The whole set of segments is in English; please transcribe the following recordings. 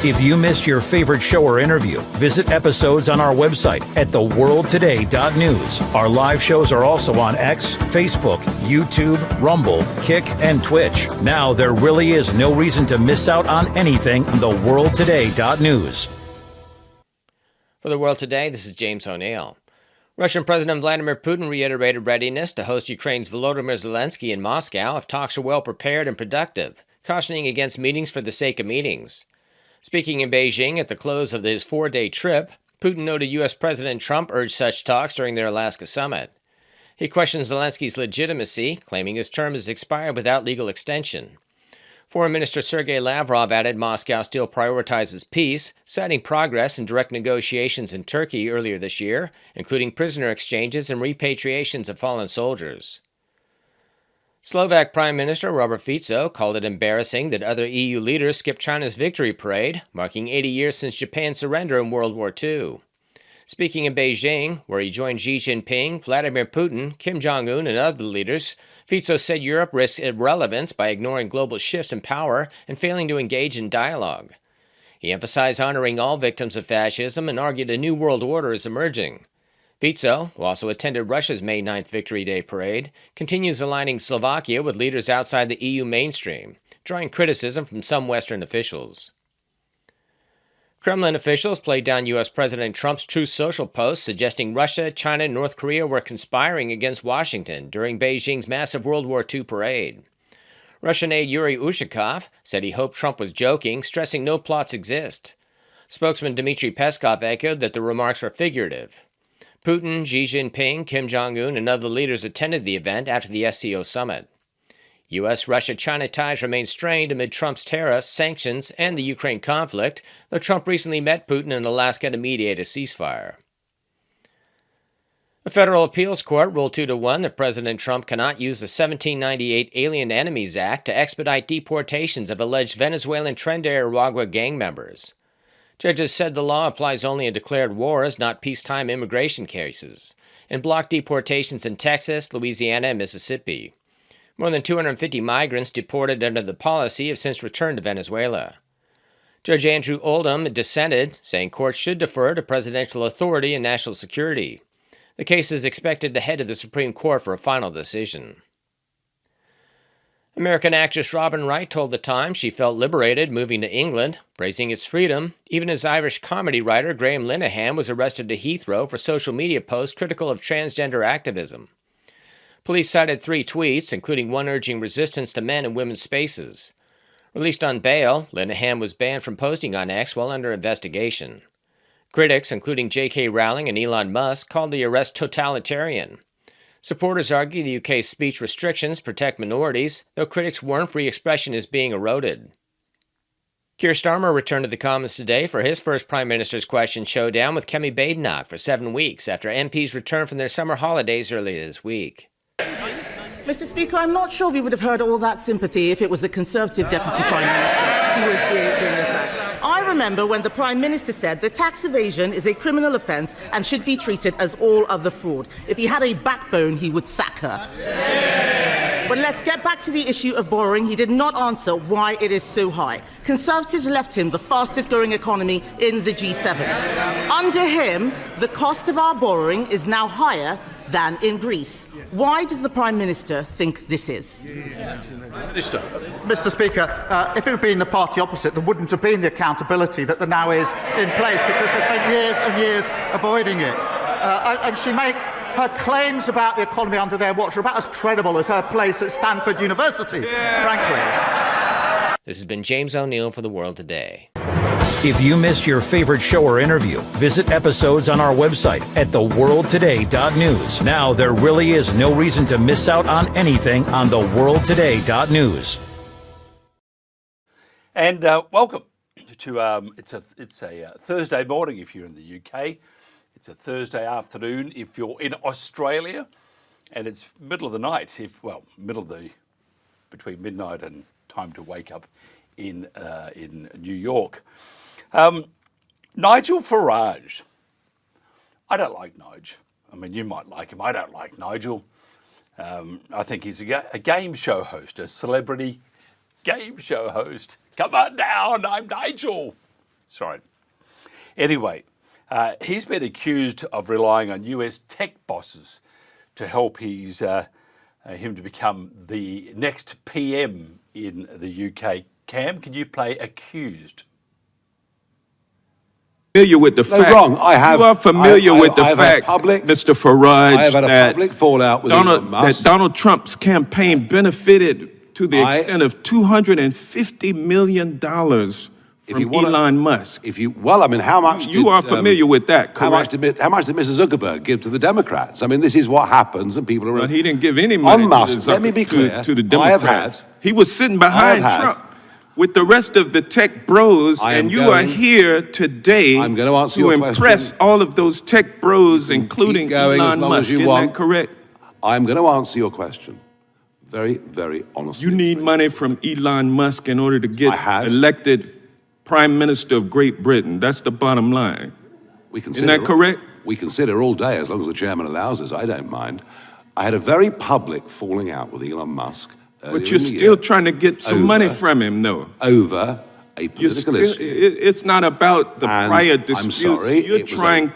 If you missed your favorite show or interview, visit episodes on our website at theworldtoday.news. Our live shows are also on X, Facebook, YouTube, Rumble, Kick, and Twitch. Now there really is no reason to miss out on anything on theworldtoday.news. For The World Today, this is James O'Neill. Russian President Vladimir Putin reiterated readiness to host Ukraine's Volodymyr Zelensky in Moscow if talks are well prepared and productive, cautioning against meetings for the sake of meetings. Speaking in Beijing at the close of his 4-day trip, Putin noted U.S. President Trump urged such talks during their Alaska summit. He questioned Zelensky's legitimacy, claiming his term has expired without legal extension. Foreign Minister Sergei Lavrov added Moscow still prioritizes peace, citing progress in direct negotiations in Turkey earlier this year, including prisoner exchanges and repatriations of fallen soldiers. Slovak Prime Minister Robert Fico called it embarrassing that other EU leaders skipped China's victory parade, marking 80 years since Japan's surrender in World War II. Speaking in Beijing, where he joined Xi Jinping, Vladimir Putin, Kim Jong-un, and other leaders, Fico said Europe risks irrelevance by ignoring global shifts in power and failing to engage in dialogue. He emphasized honoring all victims of fascism and argued a new world order is emerging. Fico, who also attended Russia's May 9th Victory Day parade, continues aligning Slovakia with leaders outside the EU mainstream, drawing criticism from some Western officials. Kremlin officials played down U.S. President Trump's Truth Social post suggesting Russia, China, and North Korea were conspiring against Washington during Beijing's massive World War II parade. Russian aide Yuri Ushakov said he hoped Trump was joking, stressing no plots exist. Spokesman Dmitry Peskov echoed that the remarks were figurative. Putin, Xi Jinping, Kim Jong-un, and other leaders attended the event after the SCO summit. U.S.-Russia-China ties remain strained amid Trump's tariffs, sanctions, and the Ukraine conflict, though Trump recently met Putin in Alaska to mediate a ceasefire. A federal appeals court ruled 2-1 that President Trump cannot use the 1798 Alien Enemies Act to expedite deportations of alleged Venezuelan Tren de Aragua gang members. Judges said the law applies only in declared wars, not peacetime immigration cases, and blocked deportations in Texas, Louisiana, and Mississippi. More than 250 migrants deported under the policy have since returned to Venezuela. Judge Andrew Oldham dissented, saying courts should defer to presidential authority and national security. The case is expected to head to the Supreme Court for a final decision. American actress Robin Wright told The Times she felt liberated moving to England, praising its freedom, even as Irish comedy writer Graham Linehan was arrested at Heathrow for social media posts critical of transgender activism. Police cited 3 tweets, including one urging resistance to men and women's spaces. Released on bail, Linehan was banned from posting on X while under investigation. Critics, including J.K. Rowling and Elon Musk, called the arrest totalitarian. Supporters argue the UK's speech restrictions protect minorities, though critics warn free expression is being eroded. Keir Starmer returned to the Commons today for his first Prime Minister's Question showdown with Kemi Badenoch for 7 weeks after MPs returned from their summer holidays earlier this week. Mr. Speaker, I'm not sure we would have heard all that sympathy if it was the Conservative Deputy Prime Minister who was being attacked. I remember when the Prime Minister said that tax evasion is a criminal offence and should be treated as all other fraud. If he had a backbone, he would sack her. But let's get back to the issue of borrowing. He did not answer why it is so high. Conservatives left him the fastest growing economy in the G7. Under him, the cost of our borrowing is now higher than in Greece. Why does the Prime Minister think this is? Mr. Speaker, if it had been the party opposite, there wouldn't have been the accountability that there now is in place, because they spent years and years avoiding it. And she makes her claims about the economy under their watch are about as credible as her place at Stanford University, frankly. This has been James O'Neill for The World Today. If you missed your favorite show or interview, visit episodes on our website at theworldtoday.news. Now there really is no reason to miss out on anything on theworldtoday.news. And welcome to it's a Thursday morning if you're in the UK. It's a Thursday afternoon if you're in Australia, and it's middle of the night between midnight and time to wake up in New York. Nigel Farage. I don't like Nigel. I mean, you might like him. I don't like Nigel. I think he's a game show host, a celebrity game show host. Come on down, I'm Nigel. Sorry. Anyway, he's been accused of relying on US tech bosses to help him to become the next PM in the UK. Cam, can you play accused? Familiar with the fact. Wrong. I have. You are familiar with the I've fact, Mr. Farage, I have had a public fallout with Elon Musk. that Donald Trump's campaign benefited to the extent of $250 million from Elon Musk. How much? You are familiar with that, correct? How much did Mr. Zuckerberg give to the Democrats? I mean, this is what happens, and people are. Well, he didn't give any money on Musk. Let me be clear. To the Democrats. He was sitting behind Trump with the rest of the tech bros, and you are here today to impress all of those tech bros, including Elon Musk. Isn't that correct? I'm going to answer your question very, very honestly. You need money from Elon Musk in order to get elected Prime Minister of Great Britain. That's the bottom line. Isn't that correct? We consider all day, as long as the chairman allows us. I don't mind. I had a very public falling out with Elon Musk. But you're still trying to get some money from him, though. Over a political issue. It's not about the prior disputes. I'm sorry, you're trying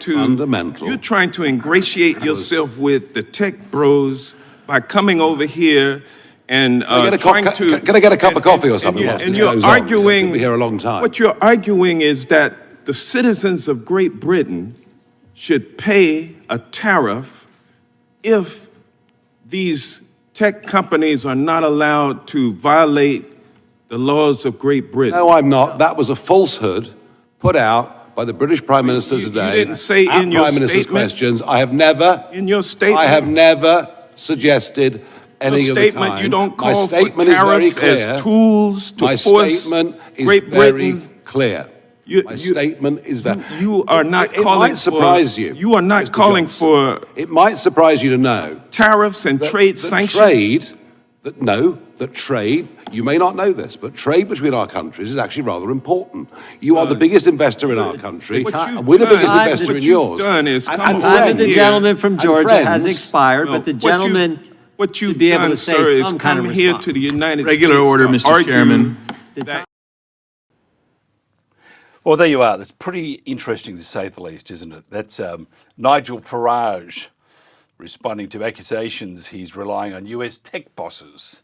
to ingratiate yourself with the tech bros by coming over here and trying to. Can I get a cup of coffee or something? And you're arguing. Be here a long time. What you're arguing is that the citizens of Great Britain should pay a tariff if these tech companies are not allowed to violate the laws of Great Britain. No, I'm not. That was a falsehood put out by the British Prime Minister today. You didn't say in your Prime Minister's statement. Questions. I have never. In your statement. I have never suggested any of the kind. You don't call My statement for is very tariffs clear. as tools to My force statement is Great very Britain. clear. My statement is very. You are not it calling might surprise you. You are not Mr. calling Johnson. for. It might surprise you to know tariffs and trade sanctions. Trade, you may not know this, but trade between our countries is actually rather important. You are the biggest investor in our country, and we're the biggest investor in yours. The gentleman from Georgia has expired, but the gentleman should be able to say some kind of response. Here to the United States. Regular order, Mr. Chairman. Well, there you are. That's pretty interesting to say the least, isn't it? That's Nigel Farage responding to accusations he's relying on US tech bosses.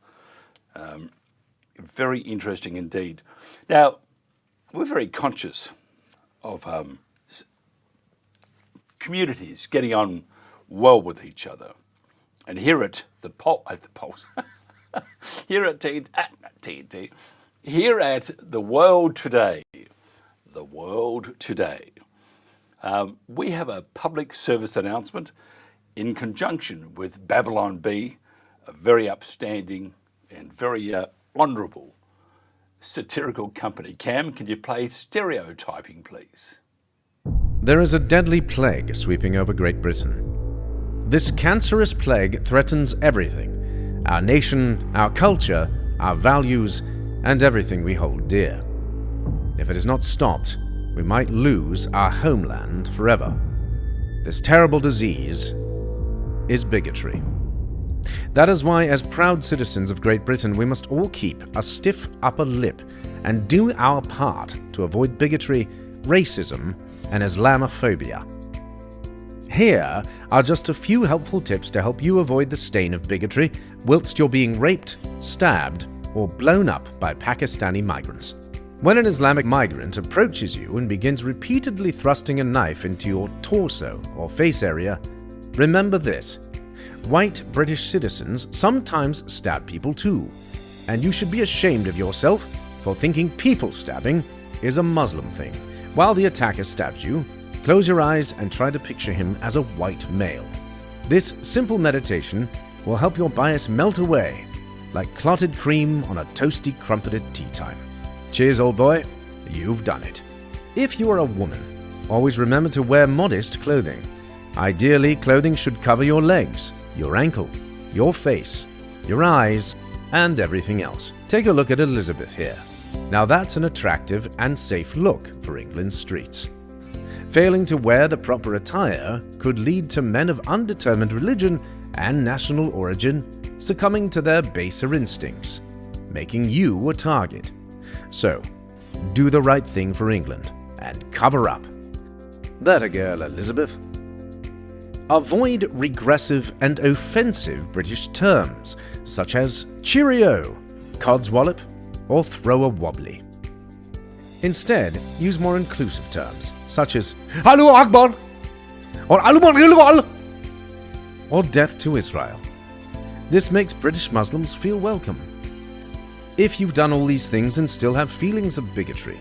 Very interesting indeed. Now, we're very conscious of communities getting on well with each other. And here at the Pulse, here at TNT, here at The World Today, we have a public service announcement in conjunction with Babylon Bee, a very upstanding and very honourable satirical company. Cam, can you play Stereotyping, please? There is a deadly plague sweeping over Great Britain. This cancerous plague threatens everything: our nation, our culture, our values, and everything we hold dear. If it is not stopped, we might lose our homeland forever. This terrible disease is bigotry. That is why, as proud citizens of Great Britain, we must all keep a stiff upper lip and do our part to avoid bigotry, racism, and Islamophobia. Here are just a few helpful tips to help you avoid the stain of bigotry whilst you're being raped, stabbed, or blown up by Pakistani migrants. When an Islamic migrant approaches you and begins repeatedly thrusting a knife into your torso or face area, remember this: white British citizens sometimes stab people too, and you should be ashamed of yourself for thinking people stabbing is a Muslim thing. While the attacker stabs you, close your eyes and try to picture him as a white male. This simple meditation will help your bias melt away like clotted cream on a toasty, crumpeted tea time. Cheers, old boy. You've done it. If you are a woman, always remember to wear modest clothing. Ideally, clothing should cover your legs, your ankle, your face, your eyes, and everything else. Take a look at Elizabeth here. Now that's an attractive and safe look for England's streets. Failing to wear the proper attire could lead to men of undetermined religion and national origin succumbing to their baser instincts, making you a target. So, do the right thing for England and cover up. That a girl, Elizabeth. Avoid regressive and offensive British terms, such as cheerio, codswallop, or throw a wobbly. Instead, use more inclusive terms, such as Allahu Akbar, or Allahu or death to Israel. This makes British Muslims feel welcome. If you've done all these things and still have feelings of bigotry,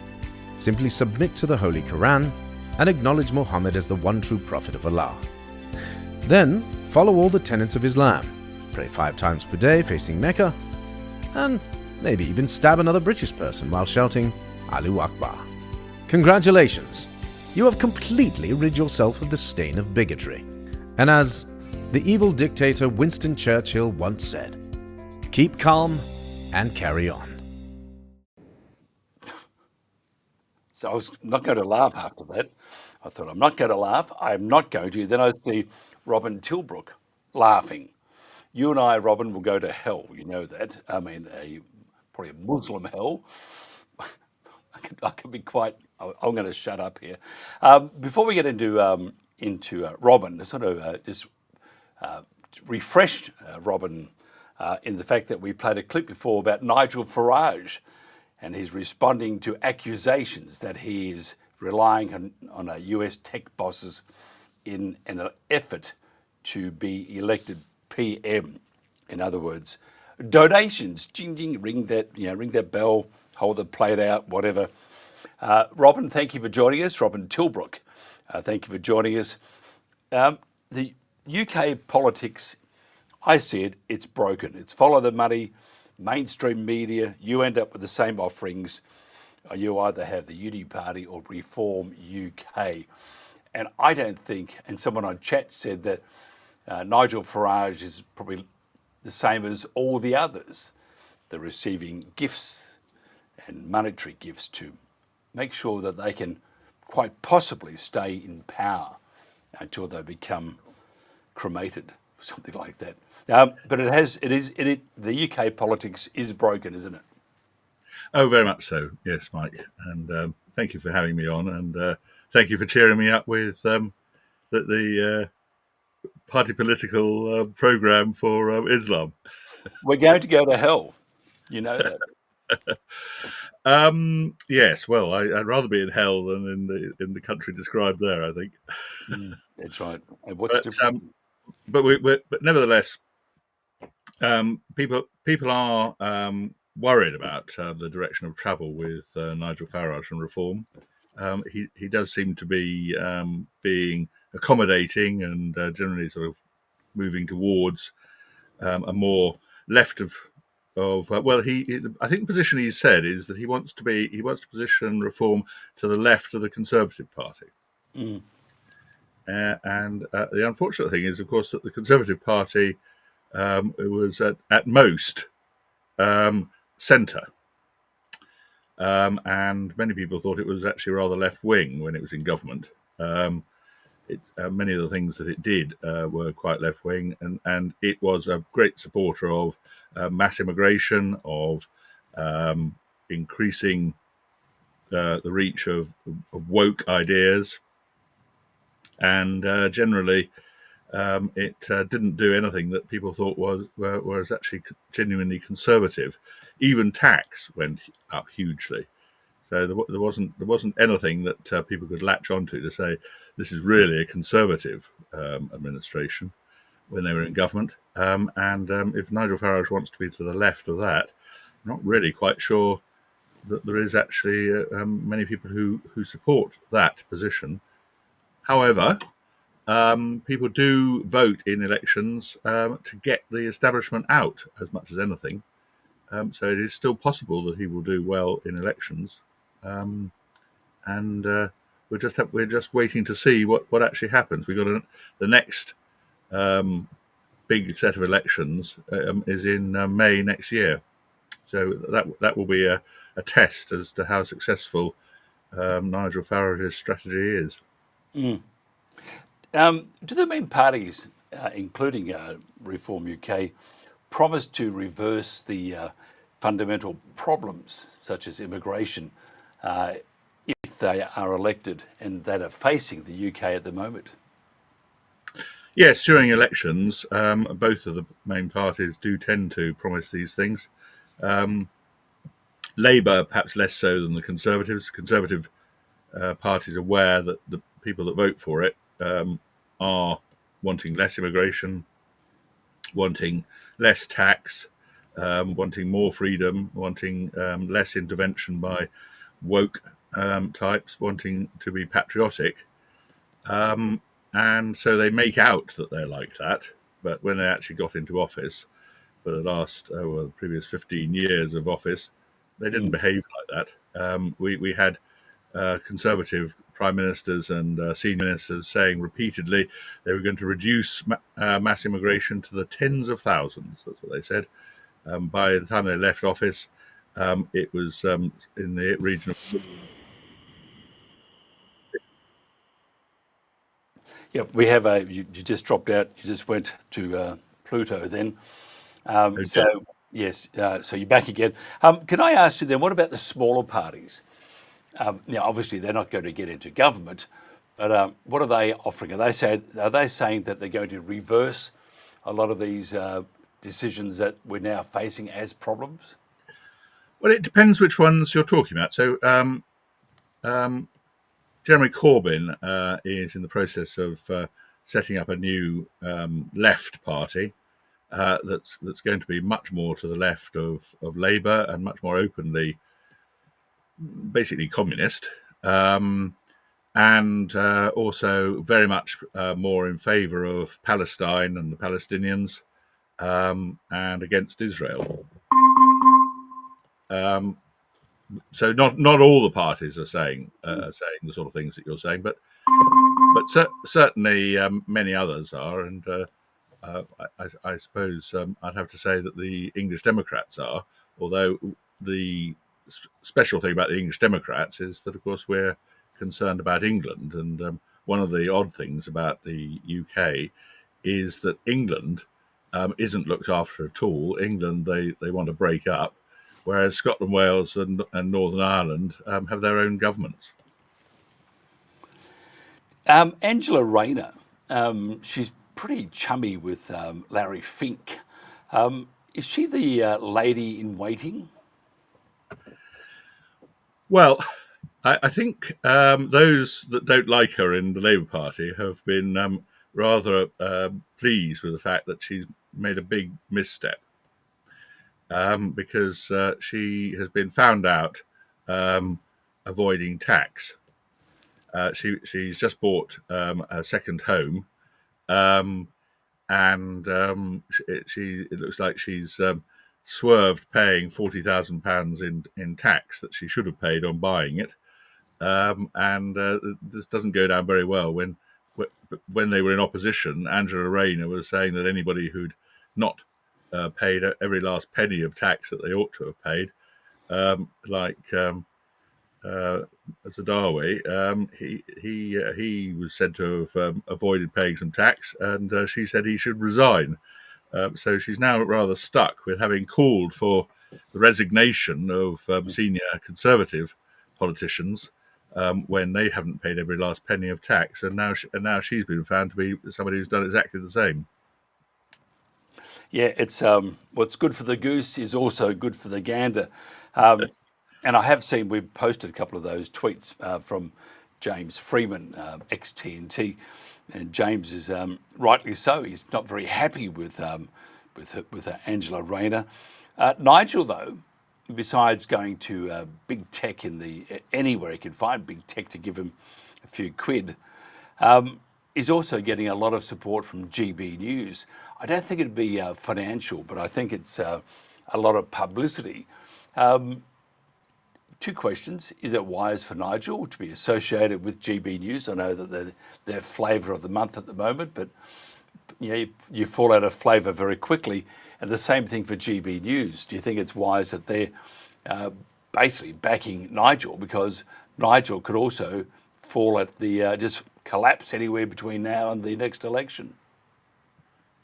simply submit to the Holy Quran and acknowledge Muhammad as the one true prophet of Allah. Then, follow all the tenets of Islam, pray 5 times per day facing Mecca, and maybe even stab another British person while shouting Allahu Akbar. Congratulations! You have completely rid yourself of the stain of bigotry. And as the evil dictator Winston Churchill once said, keep calm and carry on. So I was not going to laugh after that. I thought, I'm not going to laugh. I'm not going to. Then I see Robin Tilbrook laughing. You and I, Robin, will go to hell. You know that. I mean, probably a Muslim hell. I can be quite. I'm going to shut up here. Before we get into Robin, I sort of just refreshed Robin in the fact that we played a clip before about Nigel Farage, and he's responding to accusations that he is relying on US tech bosses in an effort to be elected PM. In other words, donations, ching ching, ring that bell, hold the plate out, whatever. Robin, thank you for joining us. Robin Tilbrook, thank you for joining us. The UK politics, I said, it's broken. It's follow the money, mainstream media. You end up with the same offerings. You either have the Uni Party or Reform UK. And I don't think, and someone on chat said that Nigel Farage is probably the same as all the others. They're receiving gifts and monetary gifts to make sure that they can quite possibly stay in power until they become cremated, something like that. But the UK politics is broken, isn't it? Oh, very much so. Yes, Mike. And thank you for having me on. And thank you for cheering me up with the party political program for Islam. We're going to go to hell. You know that. Yes. Well, I'd rather be in hell than in the country described there, I think. That's right. And what's different? But nevertheless, people are worried about the direction of travel with Nigel Farage and reform. He does seem to be being accommodating and generally sort of moving towards a more left of well, I think the position he's said is that he wants to position reform to the left of the Conservative Party. And the unfortunate thing is, of course, that the Conservative Party was at most centre. And many people thought it was actually rather left-wing when it was in government. Many of the things that it did were quite left-wing, and it was a great supporter of mass immigration, of increasing the reach of woke ideas, and generally it didn't do anything that people thought was actually genuinely conservative. Even tax went up hugely, so there wasn't anything that people could latch onto to say this is really a conservative administration when they were in government. And if Nigel Farage wants to be to the left of that, I'm not really quite sure that there is actually many people who support that position. However, people do vote in elections to get the establishment out as much as anything. So it is still possible that he will do well in elections, and we're just waiting to see what actually happens. We've got the next big set of elections is in May next year, so that will be a test as to how successful Nigel Farage's strategy is. Do the main parties, including Reform UK, promise to reverse the fundamental problems such as immigration if they are elected and that are facing the UK at the moment? Yes, during elections, both of the main parties do tend to promise these things. Labour, perhaps less so than the Conservatives. Conservative parties aware that the people that vote for it are wanting less immigration, wanting less tax, wanting more freedom, wanting less intervention by woke types, wanting to be patriotic. And so they make out that they're like that, but when they actually got into office for the previous 15 years of office, they didn't behave like that. We had Conservative prime ministers and senior ministers saying repeatedly they were going to reduce mass immigration to the tens of thousands. That's what they said. By the time they left office, it was in the region of... Yeah, we have you just dropped out. You just went to Pluto then. So yes, so you're back again. Can I ask you then, what about the smaller parties? Now, obviously, they're not going to get into government, but what are they offering? Are they saying that they're going to reverse a lot of these decisions that we're now facing as problems? Well, it depends which ones you're talking about. So, Jeremy Corbyn is in the process of setting up a new left party that's going to be much more to the left of Labour and much more openly, basically communist, and also very much more in favour of Palestine and the Palestinians and against Israel. So not all the parties are saying the sort of things that you're saying, but certainly many others are, and I suppose I'd have to say that the English Democrats are. Although the special thing about the English Democrats is that, of course, we're concerned about England, and one of the odd things about the UK is that England isn't looked after at all. England, they want to break up, whereas Scotland, Wales and Northern Ireland have their own governments. Angela Rayner, she's pretty chummy with Larry Fink. Is she the lady in waiting? Well, I think those that don't like her in the Labour Party have been rather pleased with the fact that she's made a big misstep. Because she has been found out avoiding tax. She's just bought a second home, and it looks like she's swerved paying £40,000 in tax that she should have paid on buying it, and this doesn't go down very well. When they were in opposition, Angela Rayner was saying that anybody who'd not paid every last penny of tax that they ought to have paid, like Zadawi, he was said to have avoided paying some tax, and she said he should resign. So she's now rather stuck with having called for the resignation of senior Conservative politicians when they haven't paid every last penny of tax, and now she's been found to be somebody who's done exactly the same. Yeah, it's what's good for the goose is also good for the gander. And I have seen, we've posted a couple of those tweets from James Freeman, ex-TNT, and James is rightly so. He's not very happy with Angela Rayner. Nigel, though, besides going to big tech anywhere he can find big tech to give him a few quid, is also getting a lot of support from GB News. I don't think it'd be financial, but I think it's a lot of publicity. Two questions. Is it wise for Nigel to be associated with GB News? I know that they're flavour of the month at the moment, but you fall out of flavour very quickly. And the same thing for GB News. Do you think it's wise that they're basically backing Nigel, because Nigel could also fall at the just collapse anywhere between now and the next election?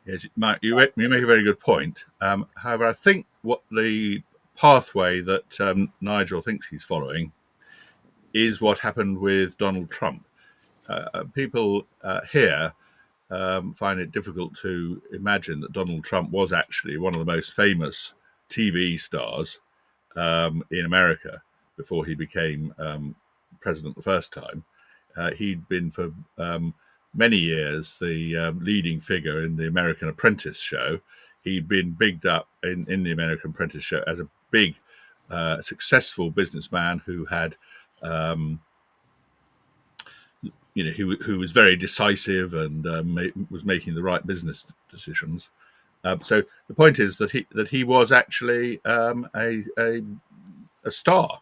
Yes, Mark, you make a very good point. However, I think what the pathway that Nigel thinks he's following is what happened with Donald Trump. People here find it difficult to imagine that Donald Trump was actually one of the most famous TV stars in America before he became president the first time. He'd been for many years the leading figure in the American Apprentice show. He'd been bigged up in the American Apprentice show as a big, successful businessman who had, who was very decisive and was making the right business decisions. So the point is that he was actually a star,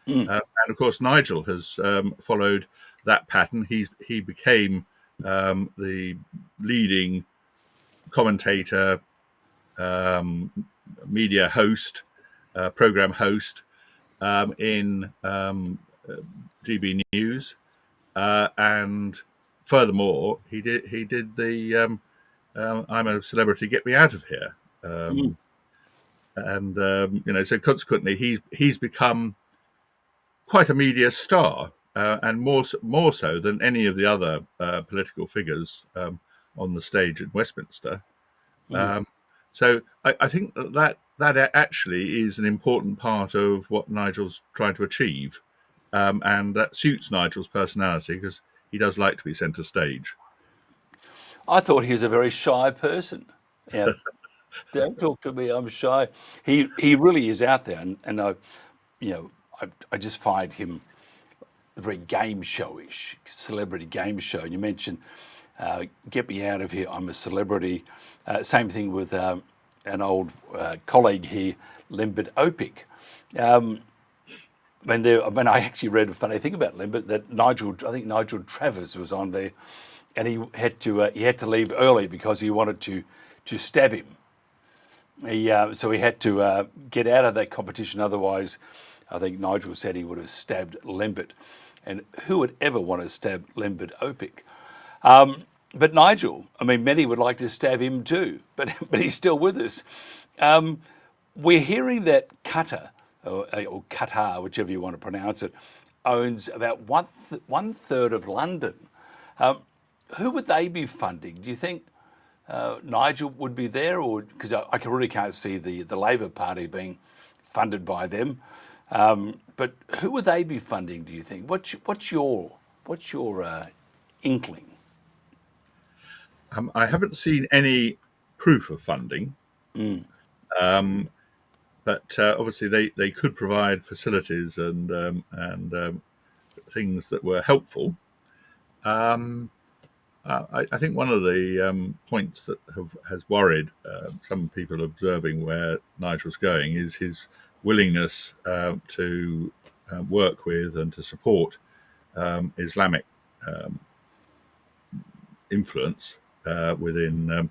and of course Nigel has followed that pattern. He became the leading commentator, media host, program host in GB News, and furthermore, he did the "I'm a Celebrity, Get Me Out of Here," and so consequently, he's become quite a media star, and more so than any of the other political figures on the stage at Westminster. So I think that actually is an important part of what Nigel's trying to achieve, and that suits Nigel's personality because he does like to be centre stage. I thought he was a very shy person. Yeah, don't talk to me, I'm shy. He really is out there, and I just find him very game showish, celebrity game show. And you mentioned, "Get me out of here, I'm a celebrity." Same thing with an old colleague here, Lembit Opik. When I actually read a funny thing about Lembit, that I think Nigel Travers was on there, and he had to leave early because he wanted to stab him. So he had to get out of that competition. Otherwise, I think Nigel said he would have stabbed Lembit. And who would ever want to stab Lembit Opik? But Nigel, many would like to stab him too, but he's still with us. We're hearing that Qatar, or Qatar, whichever you want to pronounce it, owns about one third of London. Who would they be funding? Do you think Nigel would be there, or because I really can't see the Labor Party being funded by them? But who would they be funding? Do you think? What's your inkling? I haven't seen any proof of funding, but obviously they could provide facilities and things that were helpful. I think one of the points that has worried some people observing where Nigel's going is his willingness to work with and to support Islamic influence within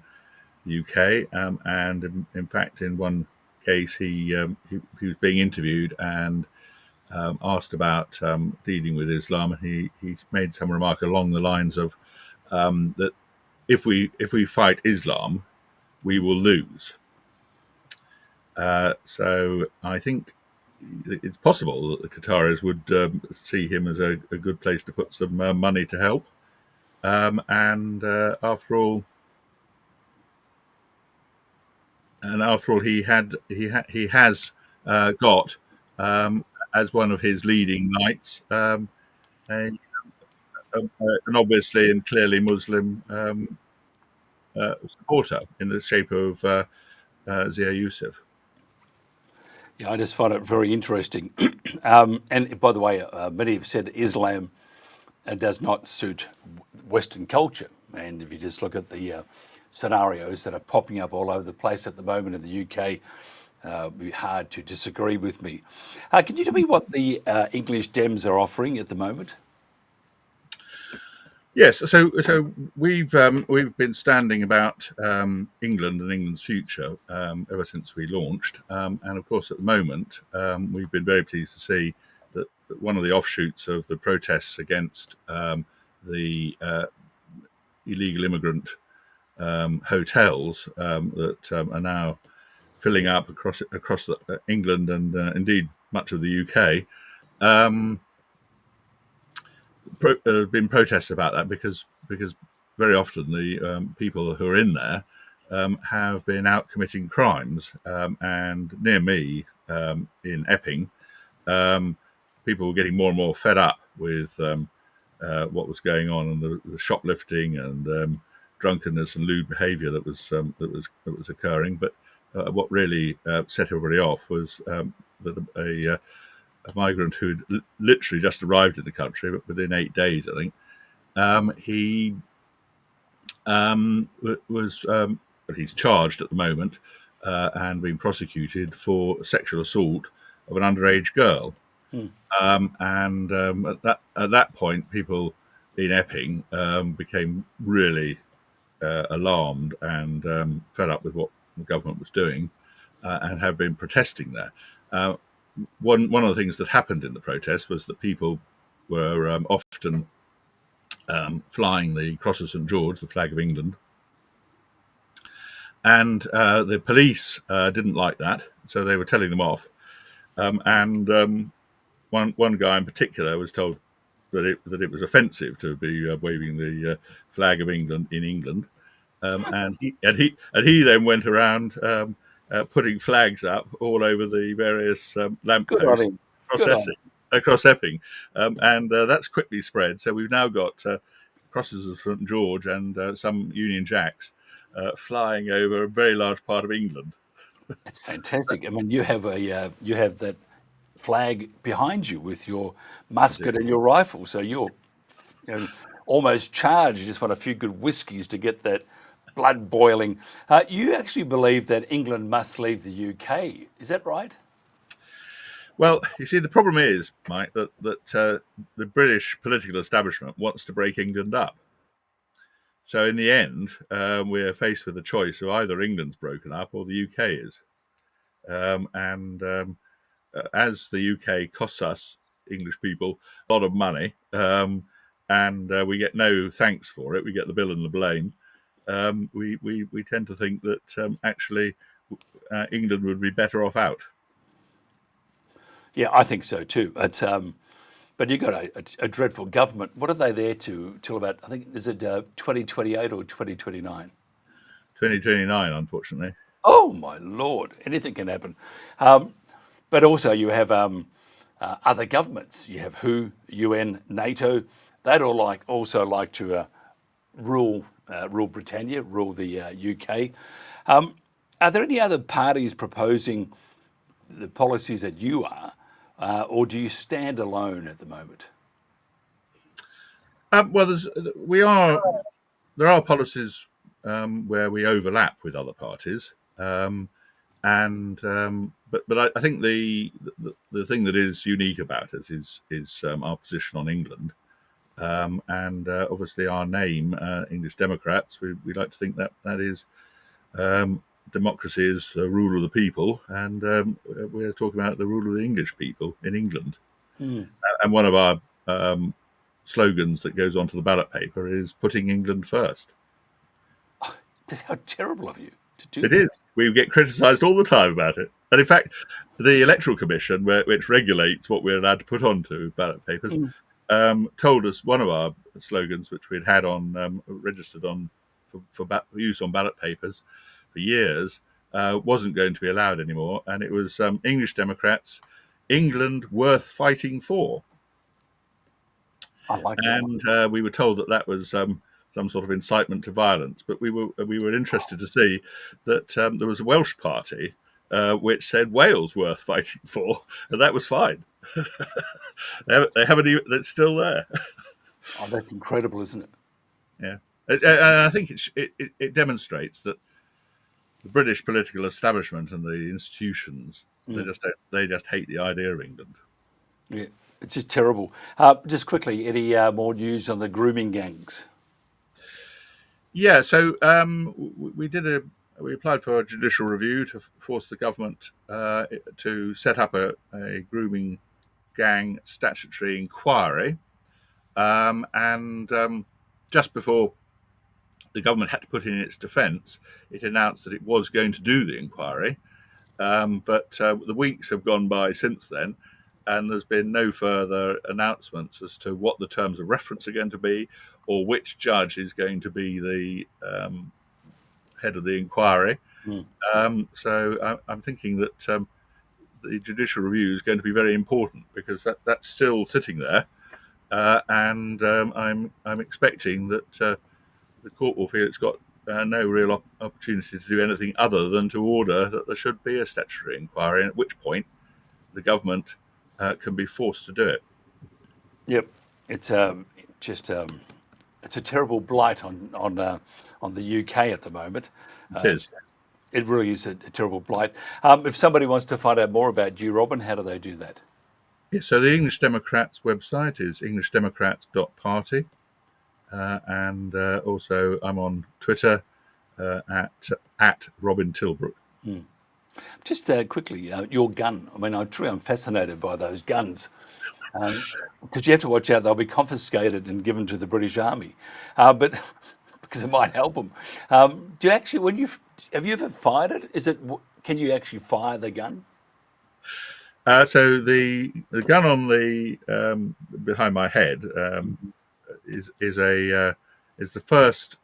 the UK, and in fact, in one case, he was being interviewed and asked about dealing with Islam, and he made some remark along the lines of that if we fight Islam, we will lose. So I think it's possible that the Qataris would see him as a good place to put some money to help. And after all, he has got as one of his leading knights an obviously and clearly Muslim supporter in the shape of Zia Yusuf. Yeah, I just find it very interesting. And by the way, many have said Islam does not suit Western culture. And if you just look at the scenarios that are popping up all over the place at the moment in the UK, it'd be hard to disagree with me. Can you tell me what the English Dems are offering at the moment? Yes, so we've been standing about England and England's future ever since we launched, and of course at the moment we've been very pleased to see that one of the offshoots of the protests against the illegal immigrant hotels that are now filling up across England and indeed much of the UK. been protests about that because very often the people who are in there have been out committing crimes. And near me in Epping, people were getting more and more fed up with what was going on and the shoplifting and drunkenness and lewd behaviour that was occurring. But what really set everybody off was that a migrant who'd literally just arrived in the country, but within 8 days, I think, he was he's charged at the moment and being prosecuted for sexual assault of an underage girl. At that point, people in Epping became really alarmed and fed up with what the government was doing, and have been protesting there. One of the things that happened in the protest was that people were often flying the Cross of St George, the flag of England, and the police didn't like that, so they were telling them off. One guy in particular was told that it was offensive to be waving the flag of England in England, and he then went around putting flags up all over the various lampposts across Epping, and that's quickly spread. So we've now got crosses of St George and some Union Jacks flying over a very large part of England. It's fantastic. I mean, you have that flag behind you with your musket and your rifle, so you're almost charged. You just want a few good whiskies to get that blood boiling. You actually believe that England must leave the UK. Is that right? Well, you see, the problem is, Mike, that the British political establishment wants to break England up. So in the end, we're faced with a choice of either England's broken up or the UK is. As the UK costs us, English people, a lot of money, and we get no thanks for it, we get the bill and the blame, we tend to think that actually England would be better off out. Yeah, I think so too. But you've got a dreadful government. What are they there till about, I think, is it 2028 or 2029? 2029, unfortunately. Oh, my Lord. Anything can happen. But also you have other governments. You have WHO, UN, NATO. They'd all also like to rule Britannia, rule the UK. Are there any other parties proposing the policies that you are, or do you stand alone at the moment? Well, there are policies where we overlap with other parties, but I think the thing that is unique about us is our position on England, and obviously our name, English Democrats. We like to think that is democracy is the rule of the people, and we're talking about the rule of the English people in England. And one of our slogans that goes onto the ballot paper is "Putting England first." Oh, how terrible of you to do that. It is. We get criticised all the time about it. And in fact, the Electoral Commission, which regulates what we're allowed to put onto ballot papers, told us one of our slogans, which we'd had on registered on for use on ballot papers for years, wasn't going to be allowed anymore, and it was English Democrats, England worth fighting for. I like that. And we were told that was some sort of incitement to violence, but we were interested to see that there was a Welsh party which said Wales worth fighting for, and that was fine. They haven't even, that's still there. Oh, that's incredible, isn't it? Yeah, and I think it demonstrates that the British political establishment and the institutions they just hate the idea of England. Yeah, it's just terrible. Just quickly, any more news on the grooming gangs? Yeah, so we applied for a judicial review to force the government to set up a grooming gang statutory inquiry, and just before the government had to put in its defence, it announced that it was going to do the inquiry, but the weeks have gone by since then, and there's been no further announcements as to what the terms of reference are going to be, or which judge is going to be the head of the inquiry. So I'm thinking that the judicial review is going to be very important, because that's still sitting there, and I'm expecting that the court will feel it's got no real opportunity to do anything other than to order that there should be a statutory inquiry, at which point the government can be forced to do it. Yep, it's it's a terrible blight on the UK at the moment. It is. It really is a terrible blight. If somebody wants to find out more about you, Robin, how do they do that? Yeah, so the English Democrats website is englishdemocrats.party, and also I'm on Twitter at Robin Tilbrook. Just quickly, your gun. I mean, I'm fascinated by those guns, because you have to watch out; they'll be confiscated and given to the British Army, but because it might help them. Do you actually, have you ever fired it? Can you actually fire the gun? So the gun on the behind my head is the first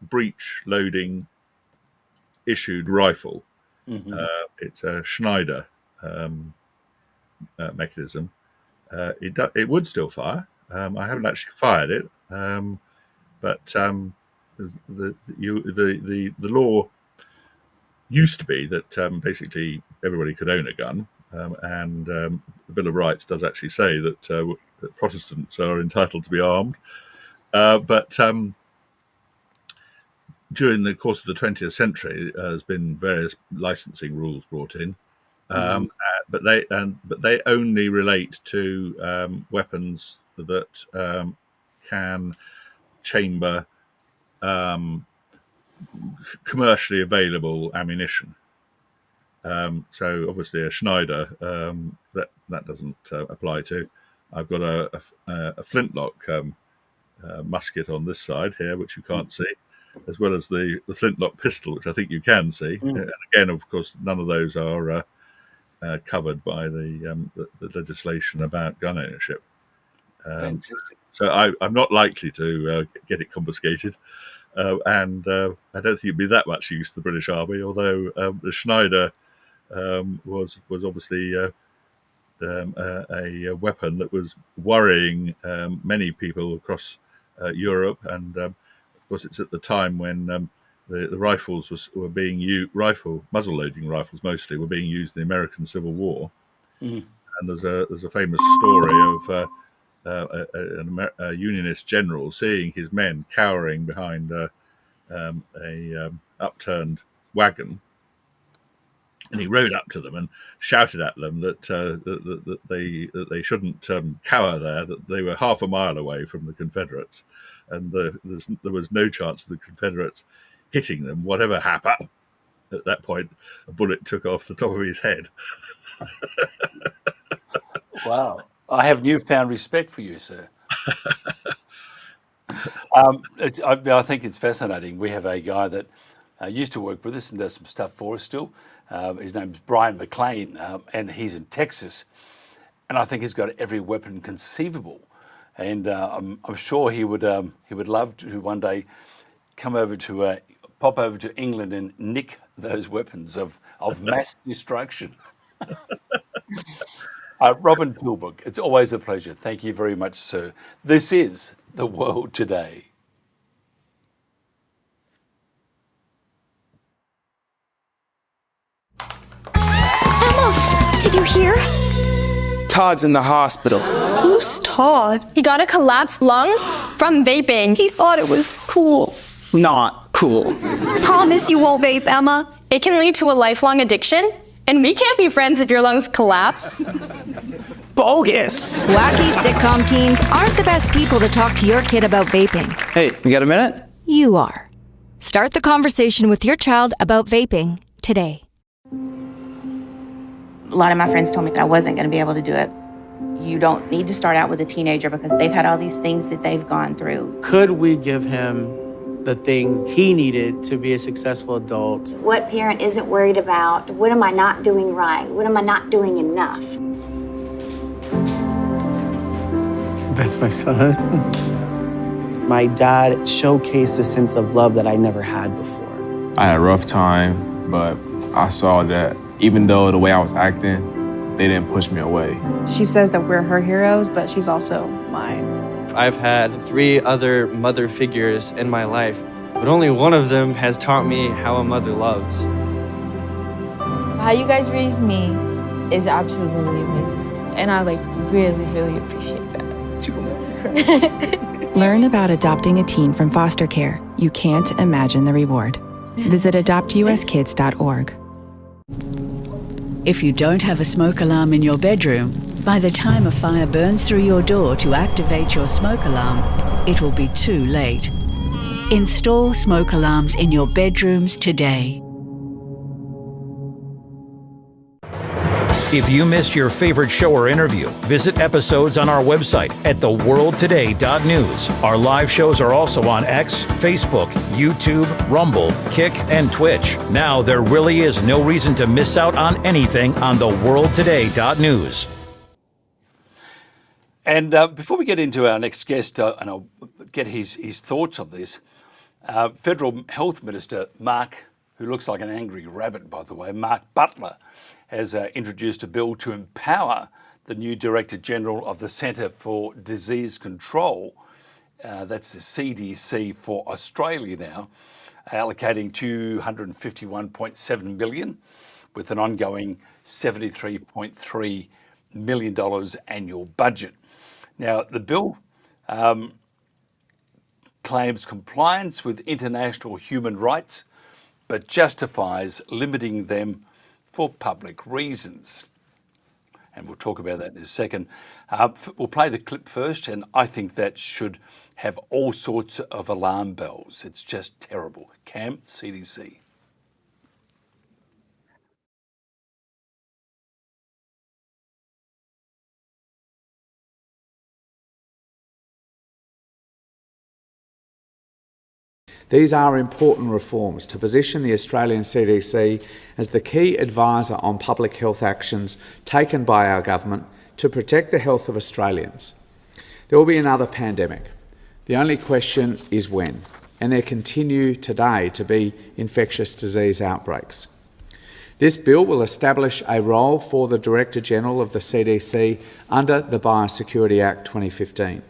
breech loading issued rifle. It's a Schneider mechanism. It would still fire. I haven't actually fired it, but the law used to be that basically everybody could own a gun, and the Bill of Rights does actually say that Protestants are entitled to be armed, but during the course of the 20th century, there's been various licensing rules brought in, but they only relate to weapons that can chamber commercially available ammunition. So obviously a Schneider that doesn't apply to. I've got a flintlock musket on this side here, which you can't see, as well as the flintlock pistol, which I think you can see. And again, of course, none of those are covered by the legislation about gun ownership. So I'm not likely to get it confiscated, and I don't think it'd be that much use to the British Army. Although the Schneider was obviously a weapon that was worrying many people across Europe, and of course it's at the time when the rifles were being used, muzzle-loading rifles mostly, were being used in the American Civil War. And there's a famous story of a Unionist general seeing his men cowering behind a upturned wagon, and he rode up to them and shouted at them that they shouldn't cower there, that they were half a mile away from the Confederates, and there was no chance of the Confederates hitting them, whatever happened. At that point, a bullet took off the top of his head. Wow. I have newfound respect for you, sir. I think it's fascinating. We have a guy that used to work with us and does some stuff for us still. His name's Brian McLean, and he's in Texas. And I think he's got every weapon conceivable. And I'm sure he would love to one day pop over to England and nick those weapons of mass destruction. Robin Tilbrook, it's always a pleasure. Thank you very much, sir. This is The World Today. Emma, did you hear? Todd's in the hospital. Who's Todd? He got a collapsed lung from vaping. He thought it was cool. Not cool. Promise you won't vape, Emma. It can lead to a lifelong addiction, and we can't be friends if your lungs collapse. Bogus. Wacky sitcom teens aren't the best people to talk to your kid about vaping. Hey, you got a minute? You are. Start the conversation with your child about vaping today. A lot of my friends told me that I wasn't going to be able to do it. You don't need to start out with a teenager because they've had all these things that they've gone through. Could we give him the things he needed to be a successful adult? What parent isn't worried about, what am I not doing right? What am I not doing enough? That's my son. My dad showcased a sense of love that I never had before. I had a rough time, but I saw that even though the way I was acting, they didn't push me away. She says that we're her heroes, but she's also mine. I've had 3 other mother figures in my life, but only one of them has taught me how a mother loves. How you guys raised me is absolutely amazing. And I really, really appreciate that. Learn about adopting a teen from foster care. You can't imagine the reward. Visit adoptuskids.org. If you don't have a smoke alarm in your bedroom, by the time a fire burns through your door to activate your smoke alarm, it will be too late. Install smoke alarms in your bedrooms today. If you missed your favorite show or interview, visit episodes on our website at theworldtoday.news. Our live shows are also on X, Facebook, YouTube, Rumble, Kick, and Twitch. Now there really is no reason to miss out on anything on theworldtoday.news. And before we get into our next guest, and I'll get his thoughts on this, Federal Health Minister Mark, who looks like an angry rabbit, by the way, Mark Butler, has introduced a bill to empower the new Director General of the Centre for Disease Control, that's the CDC for Australia now, allocating $251.7 million with an ongoing $73.3 million annual budget. Now, the bill claims compliance with international human rights, but justifies limiting them for public reasons. And we'll talk about that in a second. We'll play the clip first, and I think that should have all sorts of alarm bells. It's just terrible. Cam, CDC. These are important reforms to position the Australian CDC as the key advisor on public health actions taken by our government to protect the health of Australians. There will be another pandemic. The only question is when, and there continue today to be infectious disease outbreaks. This bill will establish a role for the Director General of the CDC under the Biosecurity Act 2015.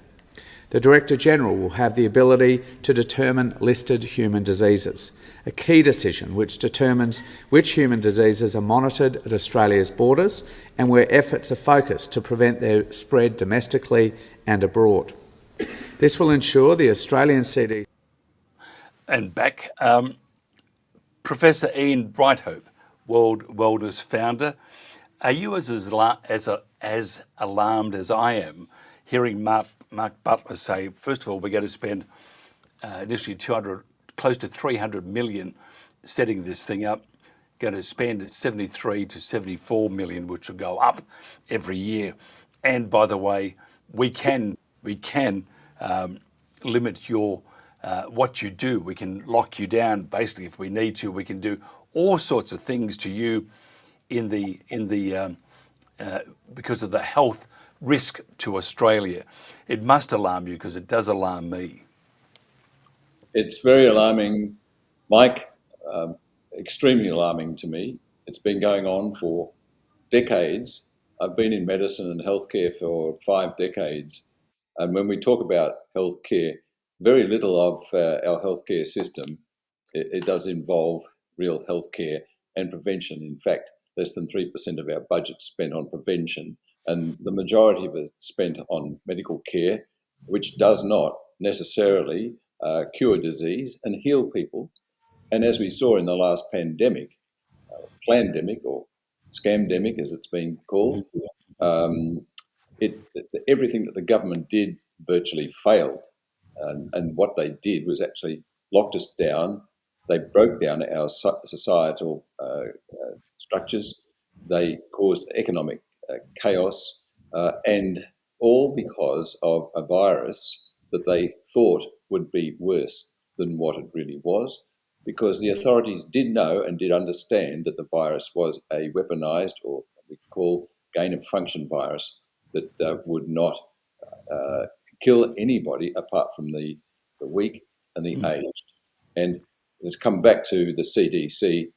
The Director General will have the ability to determine listed human diseases, a key decision which determines which human diseases are monitored at Australia's borders and where efforts are focused to prevent their spread domestically and abroad. This will ensure the Australian CDC... And back, Professor Ian Brighthope, Worlders founder, are you as alarmed as I am hearing Mark Butler say, first of all, we're going to spend initially close to 300 million setting this thing up, going to spend 73 to 74 million, which will go up every year. And by the way, we can limit your what you do. We can lock you down. Basically, if we need to, we can do all sorts of things to you because of the health risk to Australia. It must alarm you because it does alarm me. It's very alarming, Mike, extremely alarming to me. It's been going on for decades. I've been in medicine and healthcare for 5 decades. And when we talk about healthcare, very little of our healthcare system, it does involve real healthcare and prevention. In fact, less than 3% of our budget spent on prevention, and the majority of it spent on medical care, which does not necessarily cure disease and heal people. And as we saw in the last pandemic, plandemic or scamdemic as it's been called, everything that the government did virtually failed. And what they did was actually locked us down. They broke down our societal structures. They caused economic chaos, and all because of a virus that they thought would be worse than what it really was, because the authorities did know and did understand that the virus was a weaponized, or what we call gain of function virus, that would not kill anybody apart from the weak and the aged. And let's come back to the CDC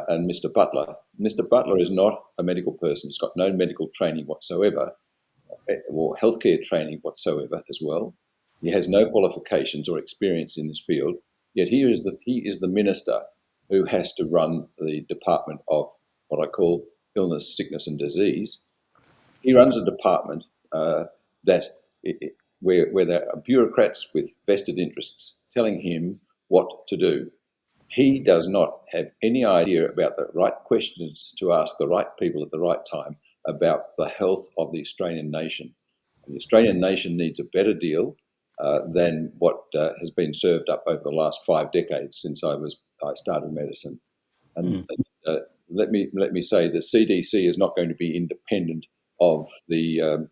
and Mr. Butler. Mr. Butler is not a medical person. He's got no medical training whatsoever, or healthcare training whatsoever as well. He has no qualifications or experience in this field, yet he is the minister who has to run the Department of what I call illness, sickness and disease. He runs a department where there are bureaucrats with vested interests telling him what to do. He does not have any idea about the right questions to ask the right people at the right time about the health of the Australian nation. The Australian nation needs a better deal than what has been served up over the last 5 decades since I started medicine. And let me say the CDC is not going to be independent of the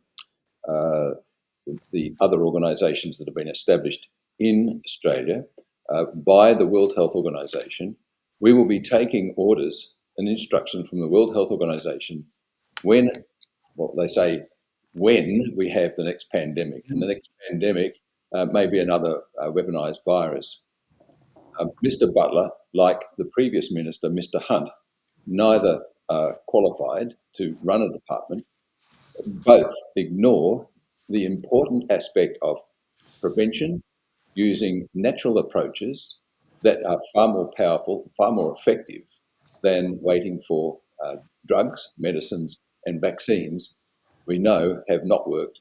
other organisations that have been established in Australia by the World Health Organization. We will be taking orders and instruction from the World Health Organization when we have the next pandemic. And the next pandemic may be another weaponized virus. Mr. Butler, like the previous minister, Mr. Hunt, neither qualified to run a department. Both ignore the important aspect of prevention using natural approaches that are far more powerful, far more effective than waiting for drugs, medicines and vaccines we know have not worked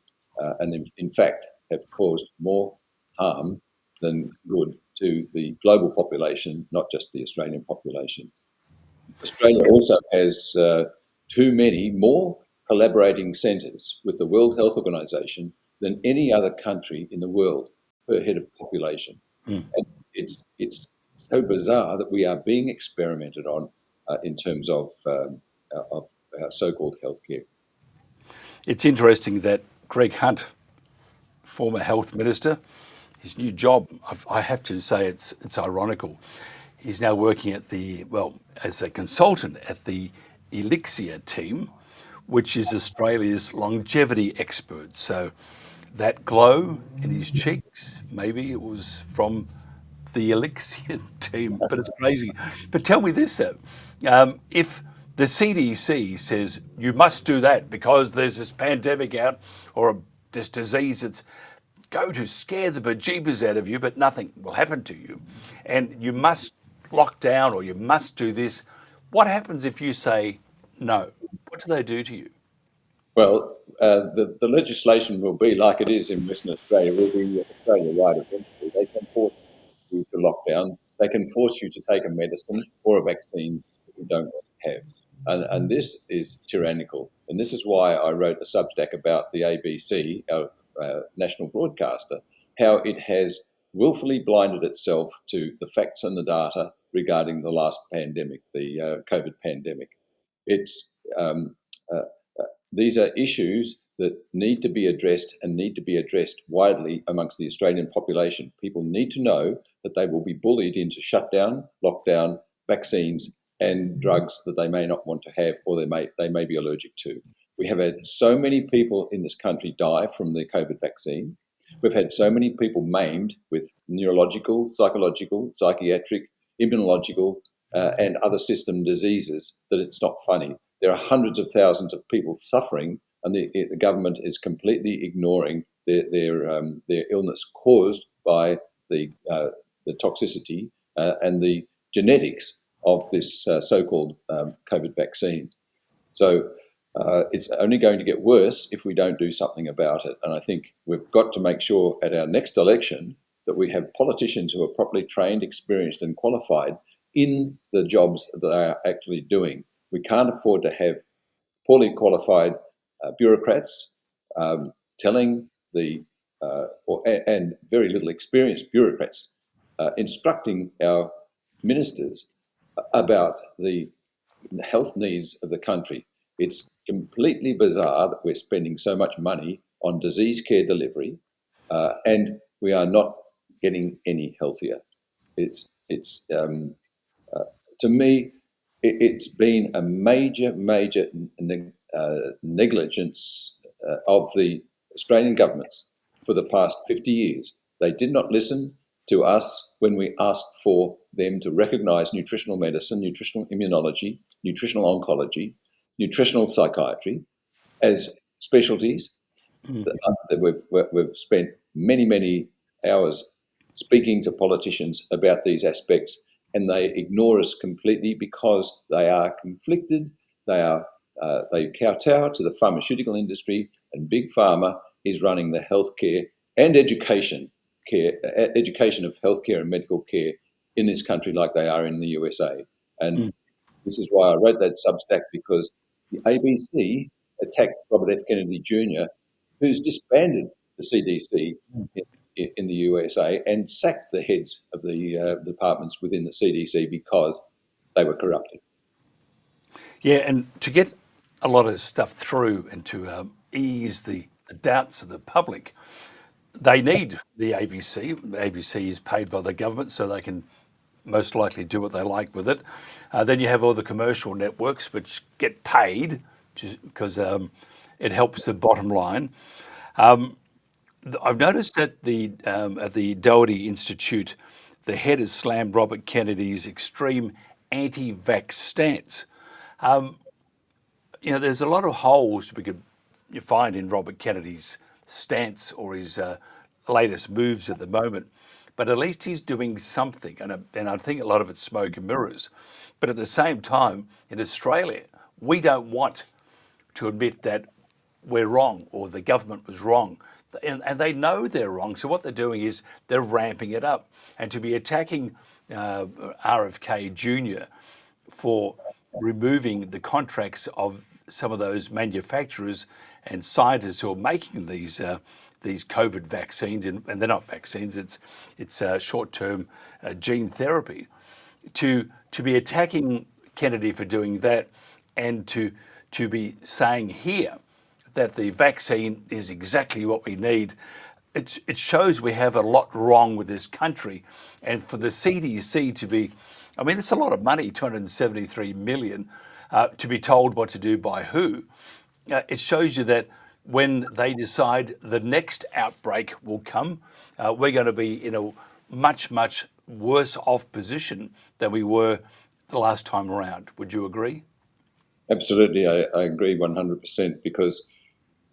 and in fact have caused more harm than good to the global population, not just the Australian population. Australia also has too many more collaborating centres with the World Health Organization than any other country in the world per head of population. And it's so bizarre that we are being experimented on in terms of so-called healthcare. It's interesting that Greg Hunt, former health minister, his new job, I have to say it's ironical. He's now working as a consultant at the Elixir team, which is Australia's longevity expert. So that glow in his cheeks, maybe it was from the Elixir team, but it's crazy. But tell me this though, if the CDC says you must do that because there's this pandemic out or this disease that's going to scare the bejeebers out of you, but nothing will happen to you, and you must lock down or you must do this, what happens if you say no? What do they do to you? Well, the legislation will be like it is in Western Australia, will be Australia-wide eventually. They can force you to lock down. They can force you to take a medicine or a vaccine that you don't have. And this is tyrannical. And this is why I wrote a Substack about the ABC, our national broadcaster, how it has willfully blinded itself to the facts and the data regarding the last pandemic, the COVID pandemic. These are issues that need to be addressed and need to be addressed widely amongst the Australian population. People need to know that they will be bullied into shutdown, lockdown, vaccines and drugs that they may not want to have or they may be allergic to. We have had so many people in this country die from the COVID vaccine. We've had so many people maimed with neurological, psychological, psychiatric, immunological and other system diseases that it's not funny. There are hundreds of thousands of people suffering, and the government is completely ignoring their illness caused by the toxicity and the genetics of this so-called COVID vaccine. So it's only going to get worse if we don't do something about it. And I think we've got to make sure at our next election that we have politicians who are properly trained, experienced and qualified in the jobs that they are actually doing. We can't afford to have poorly qualified bureaucrats telling and very little experienced bureaucrats instructing our ministers about the health needs of the country. It's completely bizarre that we're spending so much money on disease care delivery and we are not getting any healthier. To me, it's been a major negligence of the Australian governments for the past 50 years. They did not listen to us when we asked for them to recognise nutritional medicine, nutritional immunology, nutritional oncology, nutritional psychiatry as specialties. We've spent many hours speaking to politicians about these aspects, and they ignore us completely because they are conflicted. They kowtow to the pharmaceutical industry, and Big Pharma is running the healthcare and education of healthcare and medical care in this country like they are in the USA. And this is why I wrote that Substack, because the ABC attacked Robert F. Kennedy Jr., who's disbanded the CDC in the USA and sacked the heads of the departments within the CDC because they were corrupted. Yeah, and to get a lot of stuff through and to ease the doubts of the public, they need the ABC. The ABC is paid by the government, so they can most likely do what they like with it. Then you have all the commercial networks which get paid because it helps the bottom line. I've noticed that at the Doherty Institute, the head has slammed Robert Kennedy's extreme anti-vax stance. There's a lot of holes you find in Robert Kennedy's stance or his latest moves at the moment, but at least he's doing something, and I think a lot of it's smoke and mirrors. But at the same time, in Australia, we don't want to admit that we're wrong or the government was wrong. And they know they're wrong. So what they're doing is they're ramping it up. And to be attacking RFK Jr. for removing the contracts of some of those manufacturers and scientists who are making these COVID vaccines, and they're not vaccines, it's short-term gene therapy. To be attacking Kennedy for doing that, and to be saying here that the vaccine is exactly what we need, it shows we have a lot wrong with this country. And for the CDC to be, it's a lot of money, 273 million, to be told what to do by who. It shows you that when they decide the next outbreak will come, we're going to be in a much, much worse off position than we were the last time around. Would you agree? Absolutely, I agree 100%, because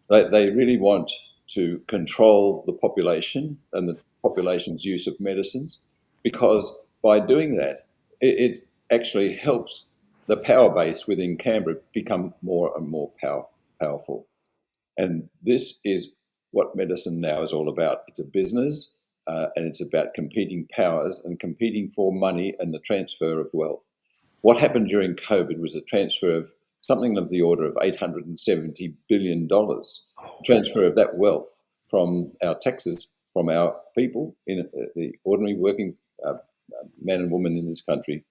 they really want to control the population and the population's use of medicines, because by doing that, it actually helps the power base within Canberra become more and more powerful. And this is what medicine now is all about. It's a business, and it's about competing powers and competing for money and the transfer of wealth. What happened during COVID was a transfer of something of the order of $870 billion, transfer of that wealth from our taxes, from our people, in the ordinary working man and woman in this country,